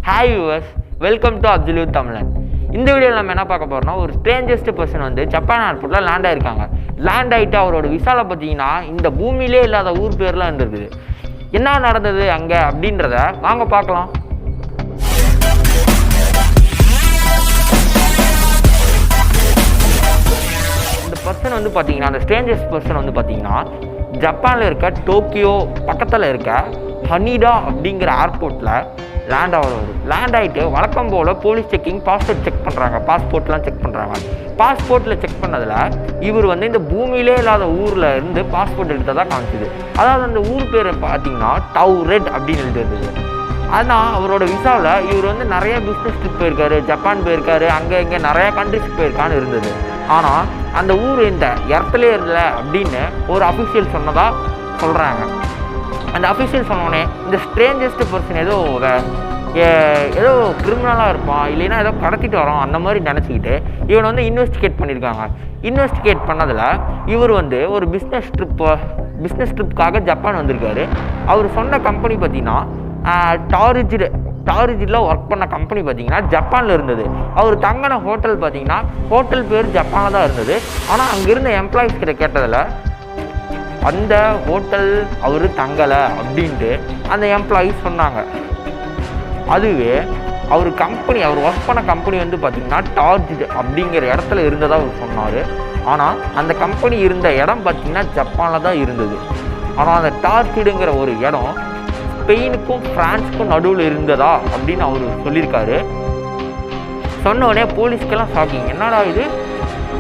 Hi viewers, welcome to absolute தமிழன். இந்த வீடியோவில் நம்ம என்ன பார்க்க போகிறோம்னா, ஒரு ஸ்ட்ரேஞ்சஸ்ட் பர்சன் வந்து ஜப்பான் ஏர்போர்ட்டில் லேண்ட் ஆகிருக்காங்க. லேண்ட் ஆகிட்டு அவரோட விசால பார்த்தீங்கன்னா இந்த பூமியிலே இல்லாத ஊர் பேர்லாம் இருந்திருக்குது. என்ன நடந்தது அங்கே அப்படின்றத வாங்க பார்க்கலாம். இந்த பர்சன் வந்து பார்த்தீங்கன்னா, அந்த ஸ்ட்ரேஞ்சஸ்ட் பர்சன் வந்து பார்த்தீங்கன்னா ஜப்பானில் இருக்க டோக்கியோ பக்கத்தில் இருக்க ஹனிடா அப்படிங்கிற ஏர்போர்ட்டில் லேண்ட் ஆகிறவர். லேண்ட் ஆகிட்டு வழக்கம் போல் போலீஸ் செக்கிங் பாஸ்போர்ட் செக் பண்ணுறாங்க, பாஸ்போர்ட்லாம் செக் பண்ணுறாங்க. பாஸ்போர்ட்டில் செக் பண்ணதில் இவர் வந்து இந்த பூமியிலே இல்லாத ஊரில் இருந்து பாஸ்போர்ட் எடுத்ததாக காமிச்சிது. அதாவது அந்த ஊர் பேர் பார்த்தீங்கன்னா டவுரெட் அப்படின்னு எழுதிருந்தது. ஆனால் அவரோட விசாவில் இவர் வந்து நிறைய பிஸ்னஸ் ட்ரிப் போயிருக்காரு, ஜப்பான் போயிருக்காரு, அங்கே இங்கே நிறையா கண்ட்ரிஸ் போயிருக்கான்னு இருந்தது. ஆனால் அந்த ஊர் இந்த இடத்துலே இல்லை அப்படின்னு ஒரு அஃபிஷியல் சொன்னதாக சொல்கிறாங்க. அந்த அஃபிஷியல் சொன்னோடனே இந்த ஸ்ட்ரேஞ்சஸ்ட் பர்சன் ஏதோ கிரிமினலாக இருப்பான், இல்லைன்னா ஏதோ கடத்திட்டு வரோம் அந்த மாதிரி நினச்சிக்கிட்டு இவனை வந்து இன்வெஸ்டிகேட் பண்ணியிருக்காங்க. இன்வெஸ்டிகேட் பண்ணதில் இவர் வந்து ஒரு பிஸ்னஸ் ட்ரிப்புக்காக ஜப்பான் வந்திருக்காரு. அவர் சொன்ன கம்பெனி பார்த்தீங்கன்னா டாரிஜில் ஒர்க் பண்ண கம்பெனி பார்த்தீங்கன்னா ஜப்பானில் இருந்தது. அவர் தங்கின ஹோட்டல் பார்த்தீங்கன்னா ஹோட்டல் பேர் ஜப்பானில் தான் இருந்தது. ஆனால் அங்கே இருந்த எம்ப்ளாயிஸ் கிட்ட கேட்டதில் அந்த ஹோட்டல் அவர் தங்கலை அப்படின்ட்டு அந்த எம்ப்ளாயிஸ் சொன்னாங்க. அதுவே அவர் ஒர்க் பண்ண கம்பெனி வந்து பார்த்திங்கன்னா டார்ஜ் அப்படிங்கிற இடத்துல இருந்ததாக அவர் சொன்னார். ஆனால் அந்த கம்பெனி இருந்த இடம் பார்த்திங்கன்னா ஜப்பானில் தான் இருந்தது. ஆனால் அந்த டார்ஜிடுங்கிற ஒரு இடம் ஸ்பெயினுக்கும் ஃப்ரான்ஸுக்கும் நடுவில் இருந்ததா அப்படின்னு அவர் சொல்லியிருக்காரு. சொன்னோடனே போலீஸ்க்கெல்லாம் ஷாக்கிங். என்னடா இது,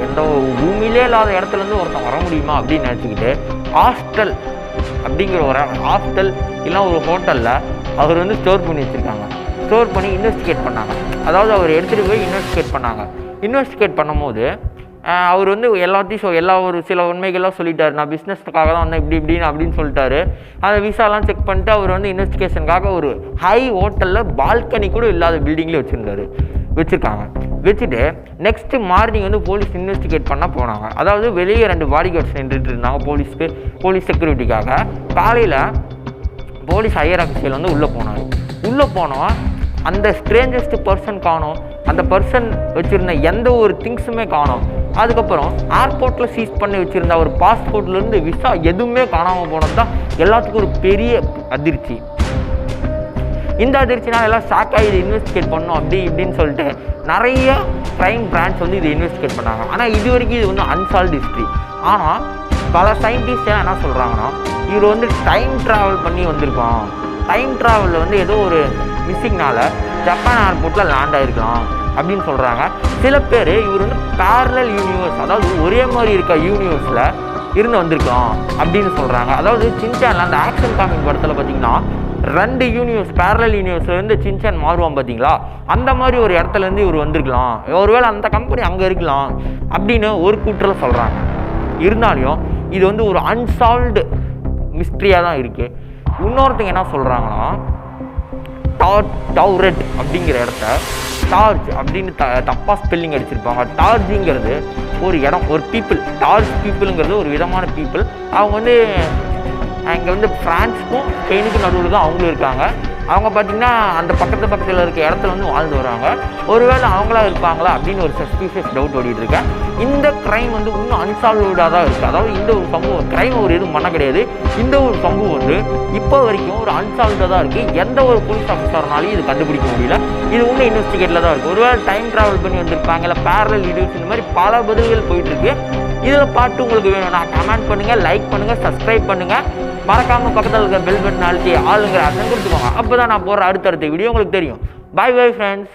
எந்த பூமியிலே இல்லாத இடத்துலேருந்து ஒருத்தன் வர முடியுமா அப்படின்னு நினச்சிக்கிட்டு ஹாஸ்டல் அப்படிங்கிற ஒரு ஹாஸ்டல் இல்லை ஒரு ஹோட்டலில் அவர் வந்து ஸ்டோர் பண்ணி வச்சுருக்காங்க. ஸ்டோர் பண்ணி இன்வெஸ்டிகேட் பண்ணாங்க. அதாவது அவர் எடுத்துகிட்டு போய் இன்வெஸ்டிகேட் பண்ணாங்க. இன்வெஸ்டிகேட் பண்ணும்போது அவர் வந்து எல்லாத்தையும் சில உண்மைகள்லாம் சொல்லிட்டார். நான் பிஸ்னஸ்க்காக தான் வந்தேன் இப்படின்னு அப்படின்னு சொல்லிட்டாரு. அந்த விசாலாம் செக் பண்ணிட்டு அவர் வந்து இன்வெஸ்டிகேஷனுக்காக ஒரு ஹை ஹோட்டலில் பால்கனி கூட இல்லாத பில்டிங்லேயே வச்சுருக்காங்க. வச்சுட்டு நெக்ஸ்ட்டு மார்னிங் வந்து போலீஸ் இன்வெஸ்டிகேட் பண்ண போனாங்க. அதாவது வெளியே 2 பாடி கார்ட்ஸ் நின்றுட்டு இருந்தாங்க போலீஸ் செக்யூரிட்டிக்காக. காலையில் போலீஸ் ஹையர் ஆஃபீஸில் வந்து உள்ளே போனோம். அந்த ஸ்ட்ரேஞ்சஸ்ட் பர்சன் காணோம். அந்த பர்சன் வச்சுருந்த எந்த ஒரு திங்ஸுமே காணோம். அதுக்கப்புறம் ஏர்போர்ட்டில் சீஸ் பண்ணி வச்சுருந்த ஒரு பாஸ்போர்ட்லேருந்து விசா எதுவுமே காணாமல் போனது தான் எல்லாத்துக்கும் ஒரு பெரிய அதிர்ச்சி. இந்த அதிர்ச்சினால் எல்லாம் ஷாக் ஆகி இதை இன்வெஸ்டிகேட் பண்ணோம் அப்படி இப்படின்னு சொல்லிட்டு நிறைய க்ரைம் பிரான்ச் வந்து இதை இன்வெஸ்டிகேட் பண்ணாங்க. ஆனால் இது வரைக்கும் இது வந்து அன்சால்வ்டு ஹிஸ்ட்ரி. ஆனால் பல சயின்டிஸ்ட் என்ன சொல்கிறாங்கன்னா, இவர் வந்து டைம் ட்ராவல் பண்ணி வந்திருக்கோம். டைம் ட்ராவலில் வந்து ஏதோ ஒரு மிஸ்ஸிங்னால ஜப்பான் ஏர்போர்ட்டில் லேண்ட் ஆகிருக்கலாம் அப்படின்னு சொல்கிறாங்க. சில பேர் இவர் வந்து பேரலல் யூனிவர்ஸ், அதாவது ஒரே மாதிரி இருக்க யூனிவர்ஸில் இருந்து வந்திருக்கலாம் அப்படின்னு சொல்கிறாங்க. அதாவது சின்சானில் அந்த ஆக்ஷன் காமிக் படத்தில் பார்த்தீங்கன்னா 2 யூனிவர்ஸ் பேரலல் யூனிவர்ஸ்லேருந்து சின்சான் மாறுவான் பார்த்தீங்களா, அந்த மாதிரி ஒரு இடத்துலேருந்து இவர் வந்திருக்கலாம். ஒருவேளை அந்த கம்பெனி அங்கே இருக்கலாம் அப்படின்னு ஒரு கூற்றில் சொல்கிறாங்க. இருந்தாலும் இது வந்து ஒரு அன்சால்வ்டு மிஸ்ட்ரியாக தான் இருக்குது. இன்னொருத்தங்க என்ன சொல்கிறாங்கன்னா, டவுரெட் அப்படிங்கிற இடத்த டார்ஜ் அப்படின்னு தப்பாக ஸ்பெல்லிங் அடிச்சிருப்பாங்க. டார்ஜுங்கிறது ஒரு இடம், ஒரு பீப்புள். டார்ஜ் பீப்புளுங்கிறது ஒரு விதமான பீப்புள். அவங்க வந்து இங்கே வந்து ஃப்ரான்ஸுக்கும் ஸ்பெயினுக்கும் நடுவில் தான் அவங்களும் இருக்காங்க. அவங்க பார்த்திங்கன்னா அந்த பக்கத்தில் இருக்க இடத்துல வந்து வாழ்ந்து வராங்க. ஒருவேளை அவங்களா இருப்பாங்களா அப்படின்னு ஒரு சஸ்பீஷியஸ் டவுட் ஓடிட்டுருக்கேன். இந்த க்ரைம் வந்து இன்னும் அன்சால்வ்டாக தான் இருக்குது. அதாவது இந்த ஒரு சம்பவம் க்ரைம் ஒரு எதுவும் பண்ண கிடையாது. இந்த ஒரு சம்பவம் வந்து இப்போ வரைக்கும் ஒரு அன்சால்வ்டாக தான் இருக்குது. எந்த ஒரு போலீஸ் ஆஃபீஸர்னாலையும் இது கண்டுபிடிக்க முடியல. இது இன்னும் இன்வெஸ்டிகேட்டில் தான் இருக்குது. ஒருவேளை டைம் ட்ராவல் பண்ணி வந்திருப்பாங்க, இல்லை பேரலல் யூனிவர்ஸ், இந்த மாதிரி பல பதில்கள் போயிட்டுருக்கு. இதில் பாட்டு உங்களுக்கு வேணும்னா கமெண்ட் பண்ணுங்கள், லைக் பண்ணுங்கள், சப்ஸ்கிரைப் பண்ணுங்கள். மறக்காமல் பக்கத்தில் இருக்க பெல் பட்டன் அழுத்தி ஆளுங்கிற அசன் கொடுத்துக்கோங்க. அப்போ தான் நான் போடுற அடுத்தடுத்த வீடியோ உங்களுக்கு தெரியும். Bye friends.